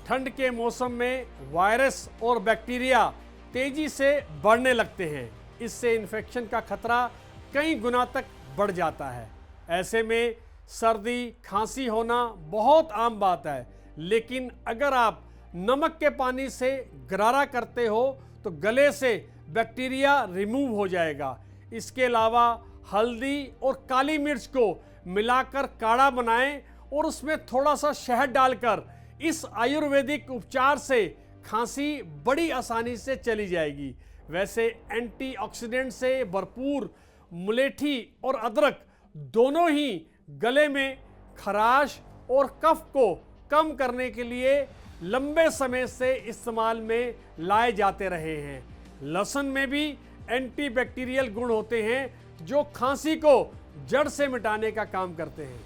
ठंड के मौसम में वायरस और बैक्टीरिया तेजी से बढ़ने लगते हैं। इससे इन्फेक्शन का खतरा कई गुना तक बढ़ जाता है। ऐसे में सर्दी खांसी होना बहुत आम बात है, लेकिन अगर आप नमक के पानी से गरारा करते हो तो गले से बैक्टीरिया रिमूव हो जाएगा। इसके अलावा हल्दी और काली मिर्च को मिलाकर काढ़ा बनाएं और उसमें थोड़ा सा शहद डालकर इस आयुर्वेदिक उपचार से खांसी बड़ी आसानी से चली जाएगी। वैसे एंटीऑक्सीडेंट से भरपूर मुलेठी और अदरक दोनों ही गले में खराश और कफ को कम करने के लिए लंबे समय से इस्तेमाल में लाए जाते रहे हैं। लहसुन में भी एंटीबैक्टीरियल गुण होते हैं जो खांसी को जड़ से मिटाने का काम करते हैं।